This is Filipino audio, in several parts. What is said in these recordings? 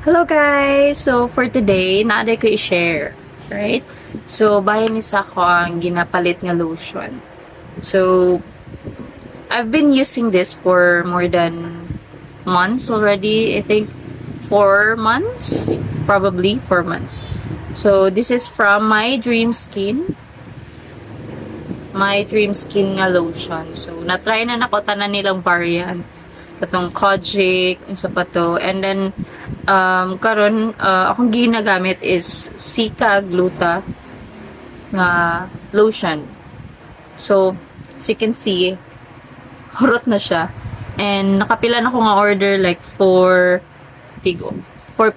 Hello guys! So for today, naaday ko i-share. Right? So bayan ni sa ko ang ginapalit nga lotion. So I've been using this for more than months already. I think 4 months. Probably 4 months. So this is from My Dream Skin. My Dream Skin nga lotion. So na-try na nako tanan nilang variant. Katong Kojic, unsa pa to. And then karon akong ginagamit is Sika Gluta nga lotion. So as you can see, hurot na siya. And nakapila na ko nga order like 4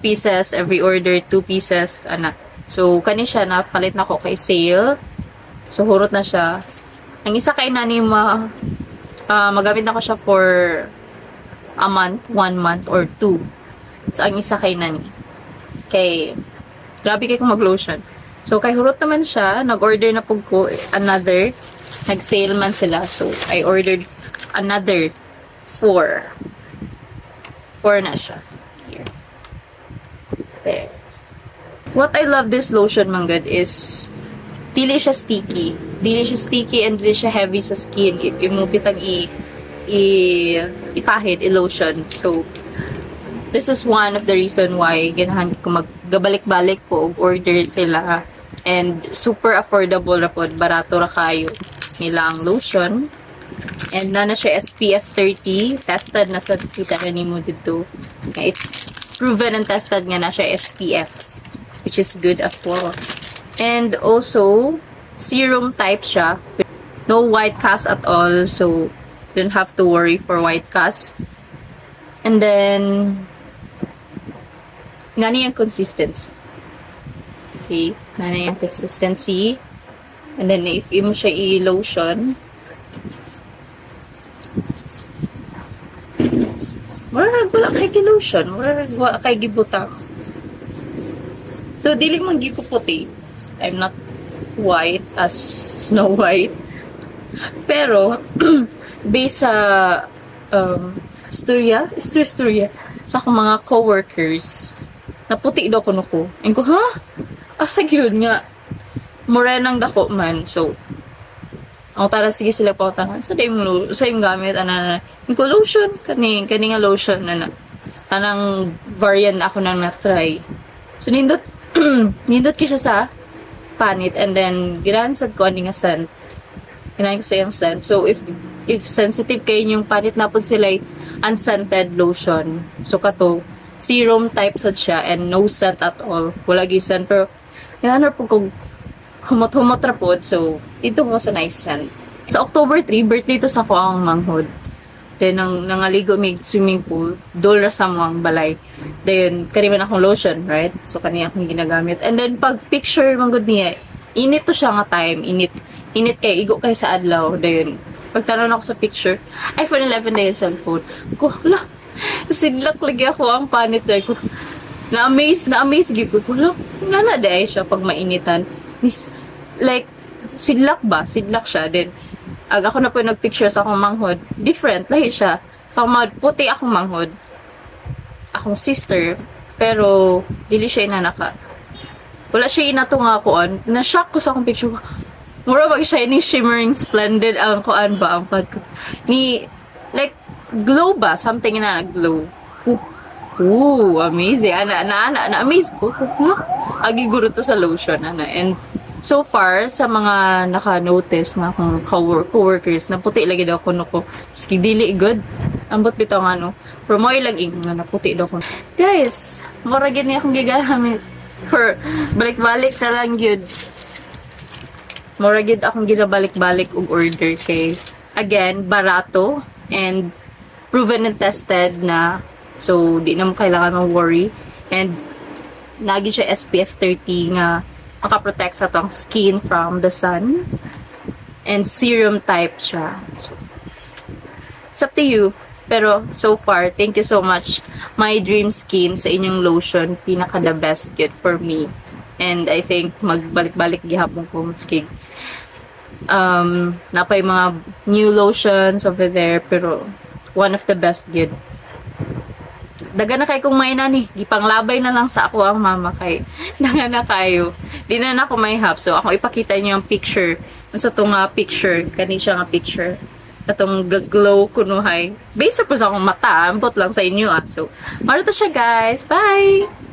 pieces every order, 2 pieces ana. So kani siya na palit na ko kay sale. So hurot na siya. Ang isa kay nani magamit na ko siya for a month, 1 month or 2. So ang isa kay nani. Kay grabe kay kung mag-lotion. So kay hurot naman siya, nag-order na pug ko another. Nag-sale man sila. So I ordered another 4. 4 na siya. Here. There. What I love this lotion manggad is dili siya sticky. Dili siya sticky and dili siya heavy sa skin if imo bitag ipahid, i-lotion. So this is one of the reason why ganahan ko maggabalik-balik ko og order sila. And super affordable ra pod, barato ra kayo nila ang lotion. And na siya SPF 30, tested na sa kita nimo dito. It's proven and tested nga na siya SPF, which is good as well. And also serum type siya. No white cast at all, so don't have to worry for white cast. And then ngani ang consistency. Okay, ngani ang consistency. And then if imo siya i-lotion, wala kay gi-lotion, wala kay gibutang. So dili man gi ko puti. I'm not white as Snow White. Pero based sa istorya sa akong mga coworkers, naputi daw kuno ko. And ko, ha? Asa gyud nga morenang dako man. So ang tara sige sila pa tangan. So sa imong gamit ana ko lotion kani nga lotion na anang variant ako nang na-try. So nindot nindot ko siya sa panit and then giransad ko ani nga scent. Kinain ko sa yung scent. So if sensitive kayo yung panit na po sila unscented lotion. So kato serum type sad siya and no scent at all. Wala gi scent pero yan po kung humot-humot ra po. So ito mo sa nice scent. Sa October 3, birthday to sa ko ang manghod. Then nangaligo may swimming pool, dol ra sa mga balay. Then kaniman akong lotion, right? So kaniya akong ginagamit. And then pag picture manggod niya, init to siya nga time, init kay igo kay sa adlaw. Then pagtanon ako sa picture, iPhone 11 dahil cellphone. Ko, la, sidlak lagi ako ang panit dahil ko. Na-amaze gid ko. Ko, nana dahil siya pag mainitan. Like, sidlak siya. Then ako na po nagpicture sa akong manghod. Different, lahi siya. So, puti akong manghod. Akong sister. Pero, dili siya inanaka. Wala siya inatunga koon. Na-shock ko sa akong picture. Mura mag shiny, shimmering, splendid ang koan ba ang pad ko. Like, glow ba? Something na glow. Ooh, amazing. Na-amaze ko. Agiguro to sa lotion. And so far, sa mga naka-notice nga akong co-workers, na puti lagi daw kuno ko. Ski dili good. Ambot bitaw nga no. Pero mo ilang nga na puti daw ko. Guys, mura gid ni akong gigamit. For balik-balik na lang yun. Mura gid akong ginabalik-balik og order kay again, barato and proven and tested na. So, di na mo kailangan mag-worry. And lagi siya SPF 30 nga makaprotect sa tong skin from the sun. And serum type siya. So, it's up to you. Pero, so far, thank you so much, My Dream Skin, sa inyong lotion. Pinaka the best good for me. And I think, magbalik-balik gihapon ko maskig. Napay mga new lotions over there, pero one of the best good. daga na kay kong may nani, gipanglabay na lang sa ako ang mama kay daga na kayo. Di na ako may hap. So ako ipakita niyo yung picture. Sa to nga picture, kani siya nga picture. Katong glow kunuhay. Base sa akong mata, ambot lang sa inyo ah. So, marito siya guys. Bye!